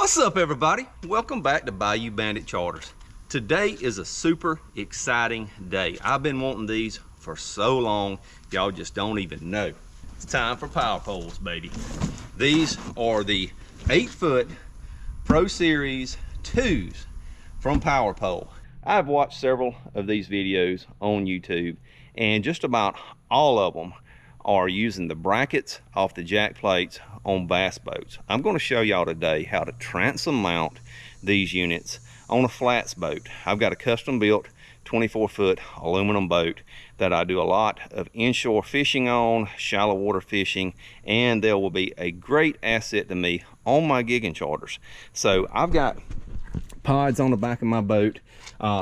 What's up, everybody? Welcome back to Bayou Bandit Charters. Today is a super exciting day. I've been wanting these for so long, y'all just don't even know. It's time for power poles, baby. These are the 8-foot Pro Series 2s from Power Pole. I've watched several of these videos on YouTube, and just about all of them are using the brackets off the jack plates on bass boats. I'm going to show y'all today how to transom mount these units on a flats boat. I've got a custom built 24-foot aluminum boat that I do a lot of inshore fishing on, shallow water fishing, and there will be a great asset to me on my gigging charters. So I've got pods on the back of my boat,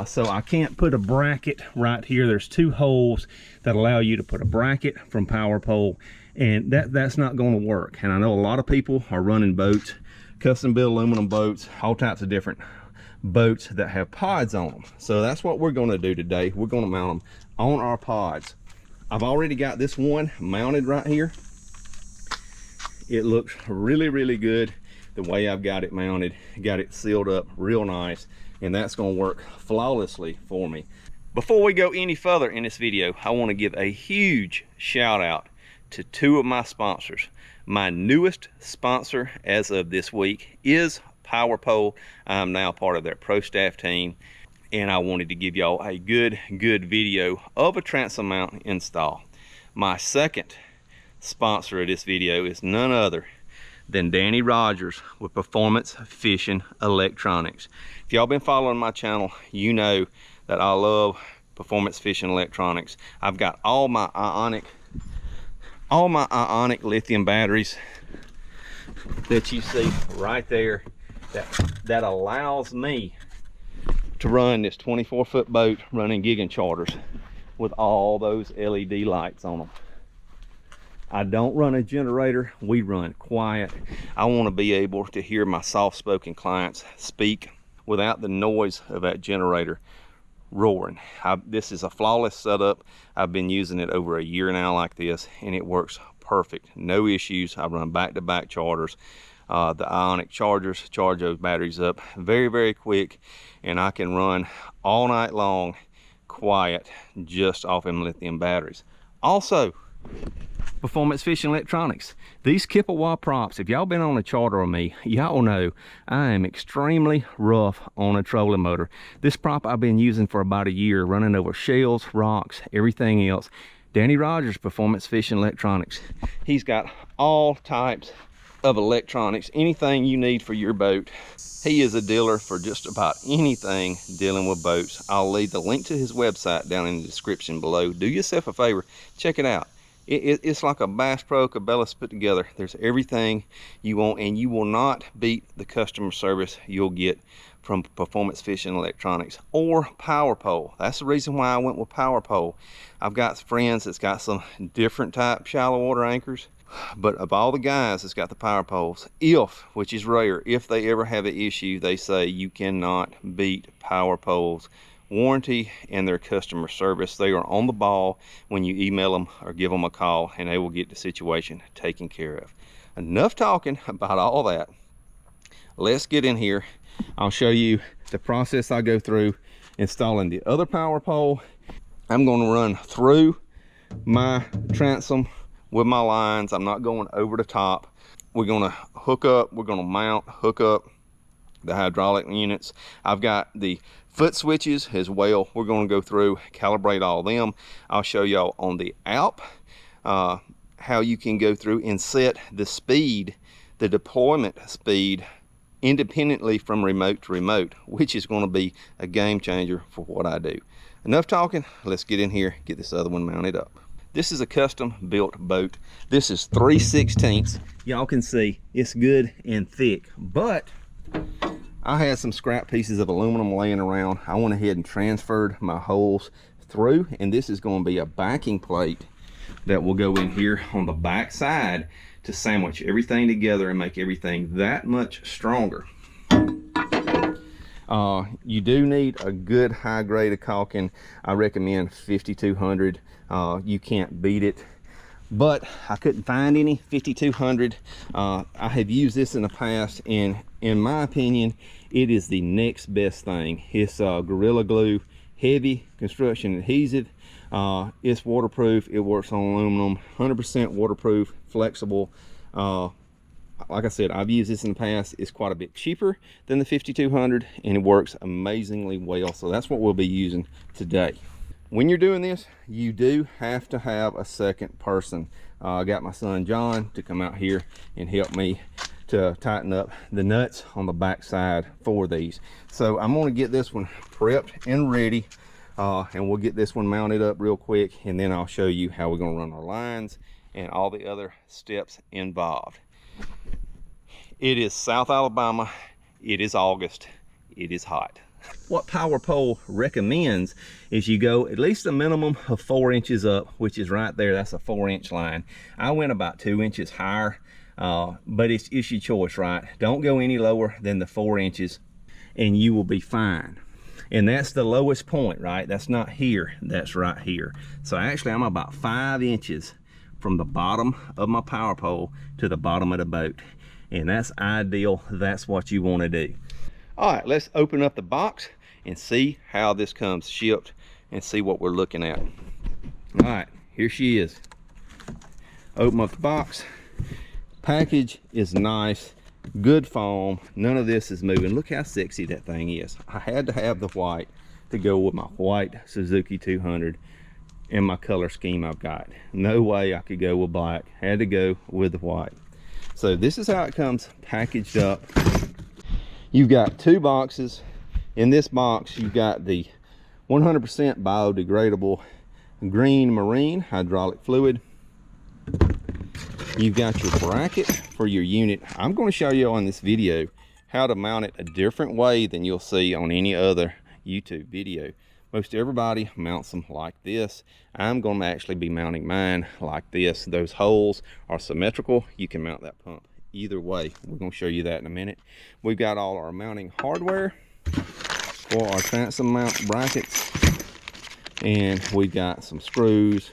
so I can't put a bracket right here. There's 2 holes that allow you to put a bracket from Power Pole, and that's not going to work. And I know a lot of people are running boats, custom built aluminum boats, all types of different boats that have pods on them. So that's what we're going to do today. We're going to mount them on our pods. I've already got this one mounted right here. It looks really good the way I've got it mounted. Got it sealed up real nice, and that's going to work flawlessly for me. Before we go any further in this video, I want to give a huge shout out to 2 of my sponsors. My newest sponsor as of this week is Power Pole. I'm now part of their pro staff team, and I wanted to give y'all a good video of a transom mount install. My second sponsor of this video is none other than Danny Rogers with Performance Fishing Electronics. If y'all been following my channel, you know that I love Performance Fishing Electronics. I've got all my ionic lithium batteries that you see right there that allows me to run this 24-foot boat running gigging charters with all those LED lights on them. I don't run a generator. We run quiet. I want to be able to hear my soft-spoken clients speak without the noise of that generator roaring. This is a flawless setup. I've been using it over a year now like this, and it works perfect. No issues. I run back-to-back charters. The ionic chargers charge those batteries up very quick, and I can run all night long quiet just off them lithium batteries. Also, Performance Fishing Electronics. These Kippewa props, if y'all been on a charter with me, y'all know I am extremely rough on a trolling motor. This prop I've been using for about a year, running over shells, rocks, everything else. Danny Rogers, Performance Fishing Electronics. He's got all types of electronics, anything you need for your boat. He is a dealer for just about anything dealing with boats. I'll leave the link to his website down in the description below. Do yourself a favor, check it out. It's like a Bass Pro Cabela's put together. There's everything you want, and you will not beat the customer service you'll get from Performance Fishing Electronics or Power Pole. That's the reason why I went with Power Pole. I've got friends that's got some different type shallow water anchors, but of all the guys that's got the Power Poles, which is rare, if they ever have an issue, they say you cannot beat Power Poles warranty and their customer service. They are on the ball when you email them or give them a call, and they will get the situation taken care of. Enough talking about all that. Let's get in here. I'll show you the process I go through installing the other Power Pole. I'm going to run through my transom with my lines. I'm not going over the top. We're going to hook up, we're going to hook up the hydraulic units. I've got the foot switches as well. We're going to go through, calibrate all of them. I'll show y'all on the app how you can go through and set the speed, the deployment speed, independently from remote to remote, which is going to be a game changer for what I do. Enough talking. Let's get in here, get this other one mounted up. This is a custom built boat. This is 3/16. Y'all can see it's good and thick, but I had some scrap pieces of aluminum laying around. I went ahead and transferred my holes through, and this is going to be a backing plate that will go in here on the back side to sandwich everything together and make everything that much stronger. You do need a good high grade of caulking. I recommend 5200. You can't beat it. but I couldn't find any 5200. I have used this in the past, and in my opinion, it is the next best thing. It's Gorilla Glue, heavy construction adhesive. It's waterproof. It works on aluminum, 100% waterproof, flexible. Like I said, I've used this in the past. It's quite a bit cheaper than the 5200, and it works amazingly well. So that's what we'll be using today. When you're doing this, you do have to have a second person. I got my son John to come out here and help me to tighten up the nuts on the back side for these. So I'm going to get this one prepped and ready, and we'll get this one mounted up real quick, and then I'll show you how we're going to run our lines and all the other steps involved. It is South Alabama. It is August. It is hot. What Power Pole recommends is you go at least a minimum of 4 inches up, which is right there. That's a 4-inch line. I went about 2 inches higher, but it's your choice, right? Don't go any lower than the 4 inches and you will be fine. And that's the lowest point, right? That's not here, that's right here. So actually I'm about 5 inches from the bottom of my power pole to the bottom of the boat. And that's ideal. That's what you want to do. All right, let's open up the box and see how this comes shipped and see what we're looking at. All right, here she is. Open up the box. Package is nice, good foam. None of this is moving. Look how sexy that thing is. I had to have the white to go with my white Suzuki 200 and my color scheme I've got. No way I could go with black. Had to go with the white. So this is how it comes packaged up. You've got 2 boxes. In this box, you've got the 100% biodegradable green marine hydraulic fluid. You've got your bracket for your unit. I'm going to show you on this video how to mount it a different way than you'll see on any other YouTube video. Most everybody mounts them like this. I'm going to actually be mounting mine like this. Those holes are symmetrical. You can mount that pump either way. We're going to show you that in a minute. We've got all our mounting hardware for our transom mount brackets, and we've got some screws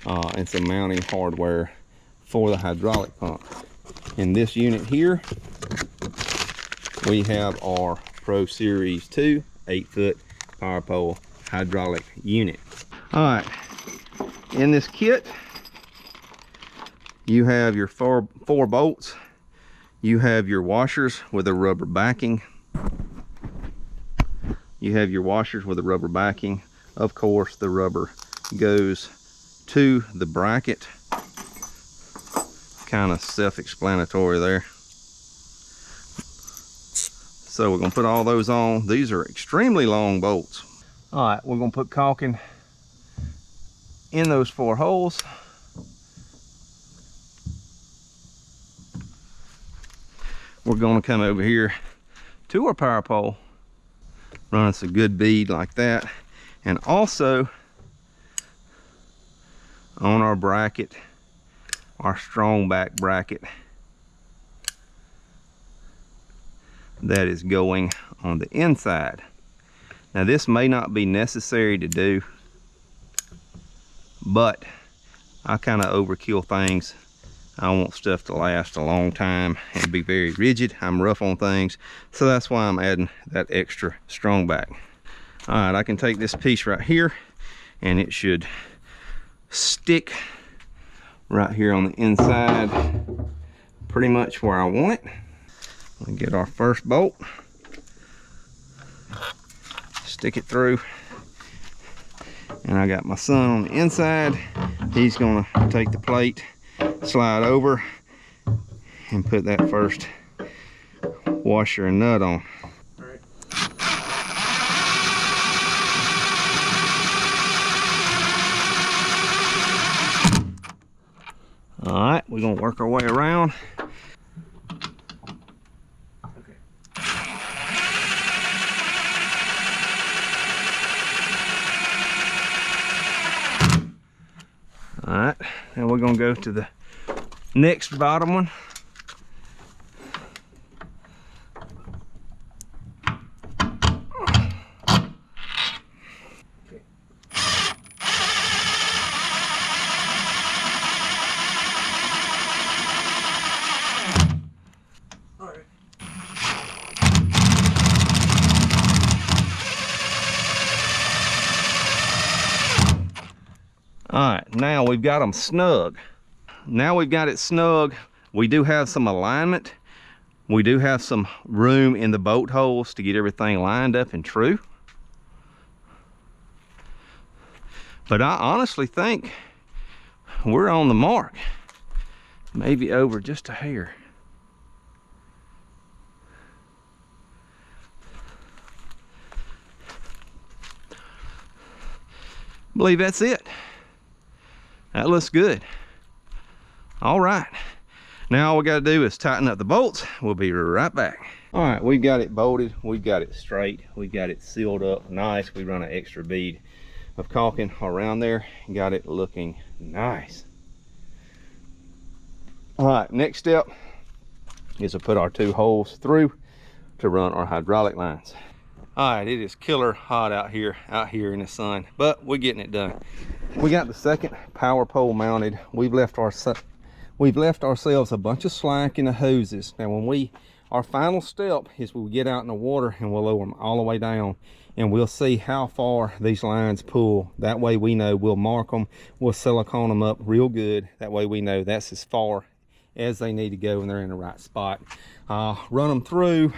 and some mounting hardware for the hydraulic pump. In this unit here, we have our Pro Series 2 8-foot power pole hydraulic unit. All right, in this kit you have your four bolts. You have your washers with a rubber backing. You have your washers with a rubber backing. Of course, the rubber goes to the bracket. Kind of self-explanatory there. So we're going to put all those on. These are extremely long bolts. All right, we're going to put caulking in those 4 holes. We're going to come over here to our power pole, run us a good bead like that, and also on our bracket, our strong back bracket that is going on the inside. Now this may not be necessary to do, but I kind of overkill things. I want stuff to last a long time and be very rigid. I'm rough on things, so that's why I'm adding that extra strong back. All right, I can take this piece right here and it should stick right here on the inside, pretty much where I want it. We'll get our first bolt, stick it through, and I got my son on the inside. He's gonna take the plate, slide over, and put that first washer and nut on. All right, we're gonna work our way around. All right, and we're gonna go to the next bottom one. All right, now we've got them snug. Now we've got it snug. We do have some alignment. We do have some room in the boat holes to get everything lined up and true. But I honestly think we're on the mark. Maybe over just a hair. I believe that's it. That looks good. All right. Now all we got to do is tighten up the bolts. We'll be right back. All right, we've got it bolted. We've got it straight. We've got it sealed up nice. We run an extra bead of caulking around there. Got it looking nice. All right, next step is to put our 2 holes through to run our hydraulic lines. All right, it is killer hot out here in the sun, but we're getting it done. We got the second power pole mounted. We've left ourselves a bunch of slack in the hoses. Now our final step is we get out in the water and we'll lower them all the way down, and we'll see how far these lines pull. That way we know. We'll mark them, we'll silicone them up real good. That way we know that's as far as they need to go and they're in the right spot. Run them through.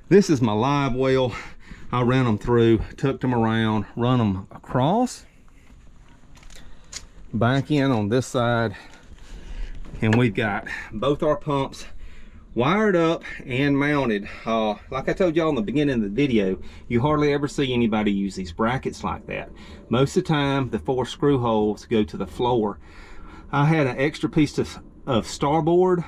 This is my live well. I ran them through, tucked them around, run them across, back in on this side, and we've got both our pumps wired up and mounted. Like I told y'all in the beginning of the video, you hardly ever see anybody use these brackets like that. Most of the time, the 4 screw holes go to the floor. I had an extra piece of starboard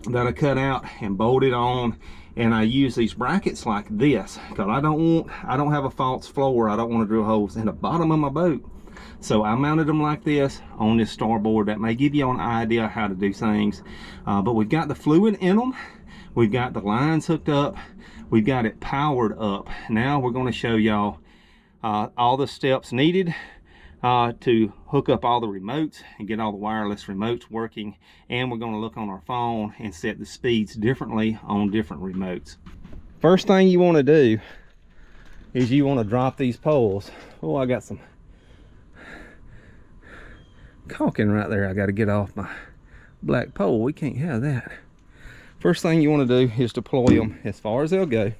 that I cut out and bolted on, and I use these brackets like this because I don't have a false floor. I don't want to drill holes in the bottom of my boat. So I mounted them like this on this starboard. That may give you an idea how to do things. But we've got the fluid in them. We've got the lines hooked up. We've got it powered up. Now we're going to show y'all all the steps needed to hook up all the remotes and get all the wireless remotes working. And we're going to look on our phone and set the speeds differently on different remotes. First thing you want to do is you want to drop these poles. Oh, I got some caulking right there. I got to get off my black pole. We can't have that. First thing you want to do is deploy them as far as they'll go,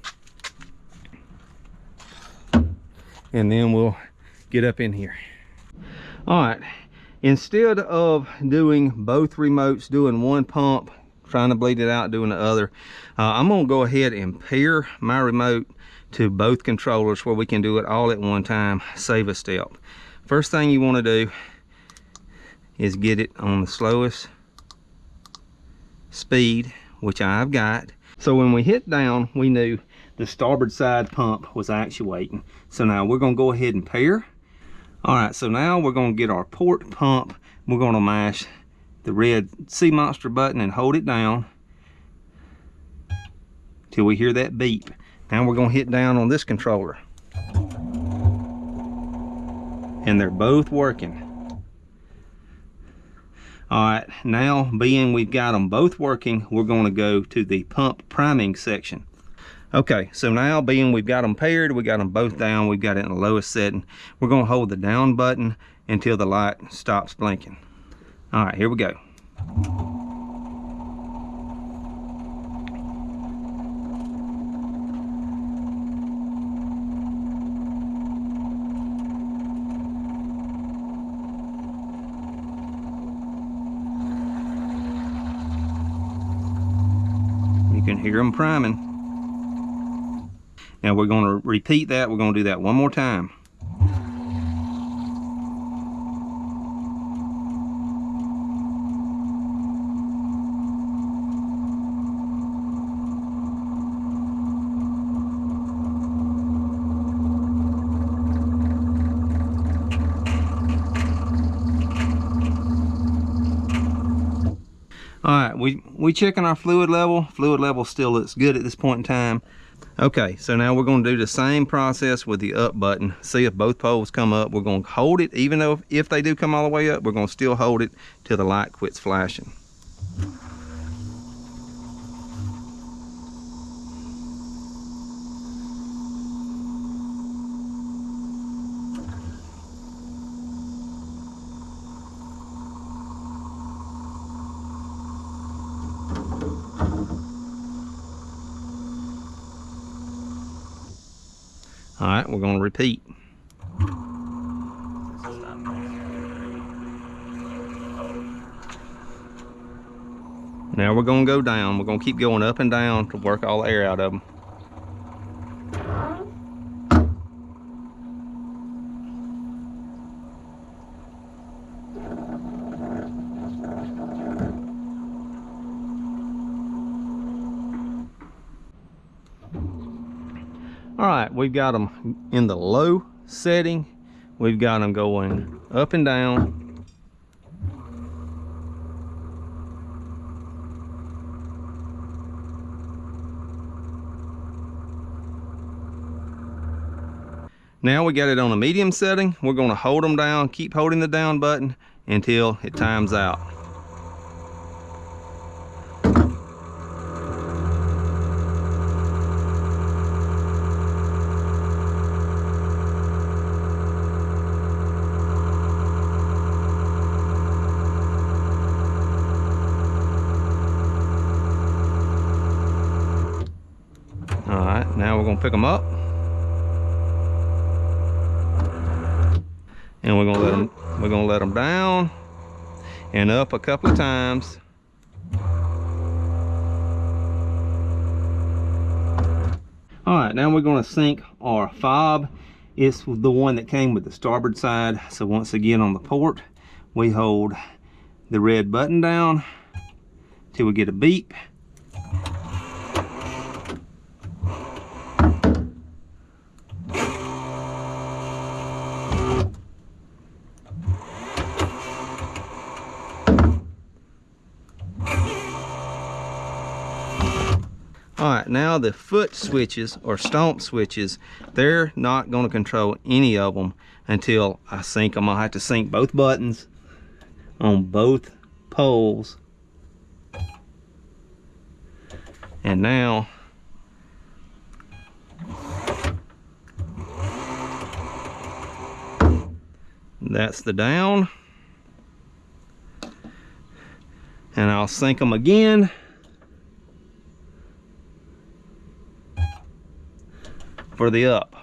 and then we'll get up in here. All right, instead of doing both remotes, doing one pump, trying to bleed it out, doing the other, I'm gonna go ahead and pair my remote to both controllers where we can do it all at one time, save a step. First thing you want to do is get it on the slowest speed, which I've got. So when we hit down, we knew the starboard side pump was actuating. So now we're gonna go ahead and pair. All right, so now we're gonna get our port pump. We're gonna mash the red sea monster button and hold it down till we hear that beep. Now we're gonna hit down on this controller. And they're both working. All right, now being we've got them both working, we're going to go to the pump priming section. Okay, so now being we've got them paired, we got them both down, we've got it in the lowest setting. We're going to hold the down button until the light stops blinking. All right, here we go. You can hear them priming. Now we're going to repeat that. We're going to do that one more time. All right, we checking our fluid level. Fluid level still looks good at this point in time. Okay, so now we're going to do the same process with the up button. See if both poles come up. We're going to hold it, even though if they do come all the way up, we're going to still hold it till the light quits flashing. All right, we're gonna repeat. Now we're gonna go down. We're gonna keep going up and down to work all the air out of them. All right, we've got them in the low setting. We've got them going up and down. Now we got it on a medium setting. We're gonna hold them down, keep holding the down button until it times out. All right, now we're gonna pick them up. And we're gonna let them down and up a couple of times. All right, now we're gonna sink our fob. It's the one that came with the starboard side. So once again on the port, we hold the red button down till we get a beep. All right, now the foot switches or stomp switches, they're not going to control any of them until I sink them. I'll have to sink both buttons on both poles. And now that's the down. And I'll sink them again. For the up.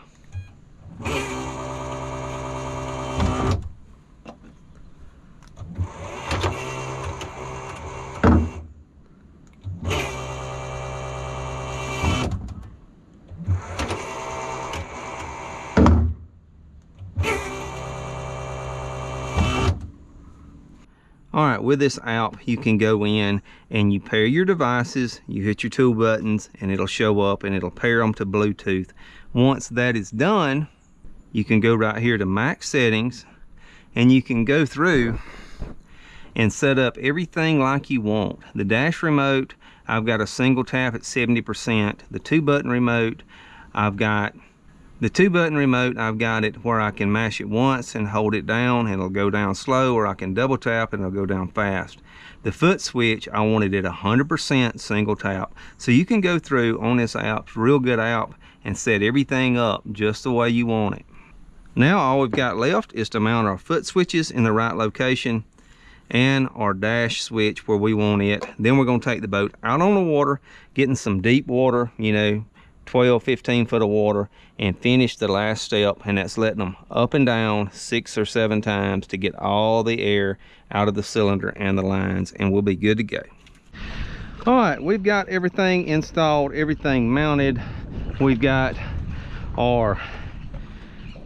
All right, with this app, you can go in and you pair your devices, you hit your two buttons and it'll show up and it'll pair them to Bluetooth. Once that is done, you can go right here to max settings and you can go through and set up everything like you want. The dash remote, I've got a single tap at 70%. The two button remote, I've got it where I can mash it once and hold it down and it'll go down slow, or I can double tap and it'll go down fast. The foot switch, I wanted it 100% single tap. So you can go through on this app, it's a real good app, and set everything up just the way you want it. Now all we've got left is to mount our foot switches in the right location and our dash switch where we want it. Then we're going to take the boat out on the water, getting some deep water, you know, 12, 15 foot of water, and finish the last step, and that's letting them up and down 6 or 7 times to get all the air out of the cylinder and the lines, and we'll be good to go. All right, we've got everything installed, everything mounted. We've got our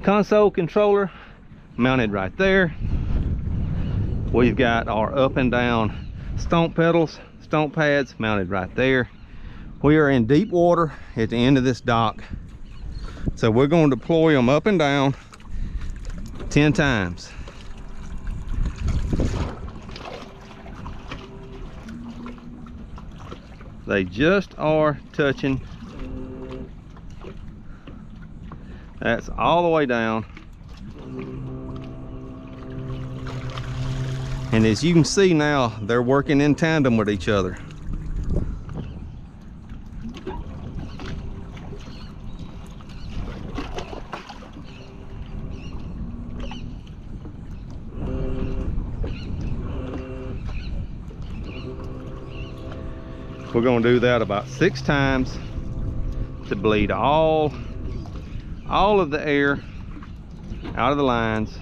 console controller mounted right there. We've got our up and down stomp pedals, stomp pads mounted right there. We are in deep water at the end of this dock, so we're going to deploy them up and down 10 times. They just are touching. That's all the way down. And as you can see now, they're working in tandem with each other. We're going to do that about 6 times to bleed all all of the air out of the lines.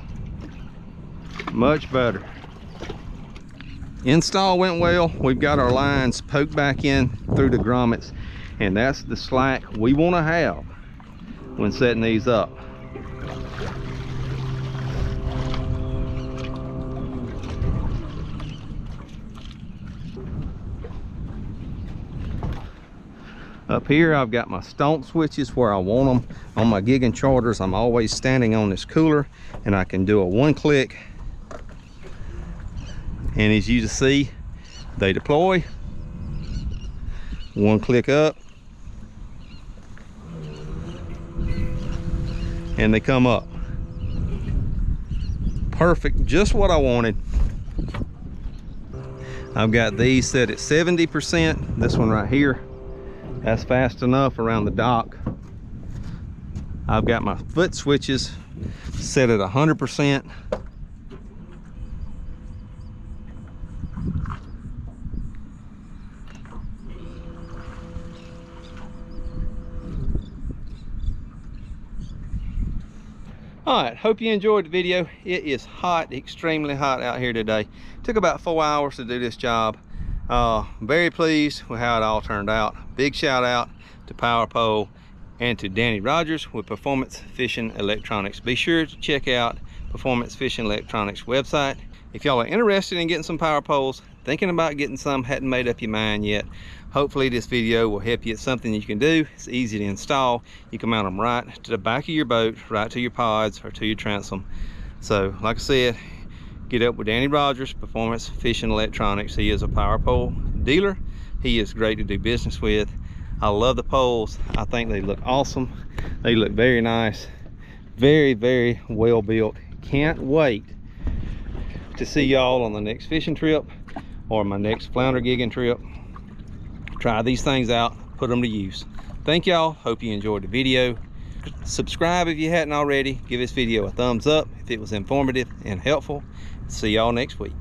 Much better. Install went well. We've got our lines poked back in through the grommets, and that's the slack we want to have when setting these up. Up here I've got my stomp switches where I want them. On my gig and charters, I'm always standing on this cooler, and I can do a one click, and as you can see, they deploy. One click up and they come up. Perfect, just what I wanted. I've got these set at 70%. This one right here, that's fast enough around the dock. I've got my foot switches set at 100%. All right, hope you enjoyed the video. It is hot, extremely hot out here today. Took about 4 hours to do this job. Very pleased with how it all turned out. Big shout out to Power Pole and to Danny Rogers with Performance Fishing Electronics. Be sure to check out Performance Fishing Electronics website. If y'all are interested in getting some power poles, thinking about getting some, hadn't made up your mind yet, hopefully this video will help you. It's something you can do. It's easy to install. You can mount them right to the back of your boat, right to your pods or to your transom. So like I said, get up with Danny Rogers, Performance Fishing Electronics. He is a power pole dealer. He is great to do business with. I love the poles. I think they look awesome. They look very nice. Very, very well built. Can't wait to see y'all on the next fishing trip or my next flounder gigging trip. Try these things out, put them to use. Thank y'all, hope you enjoyed the video. Subscribe if you hadn't already. Give this video a thumbs up if it was informative and helpful. See y'all next week.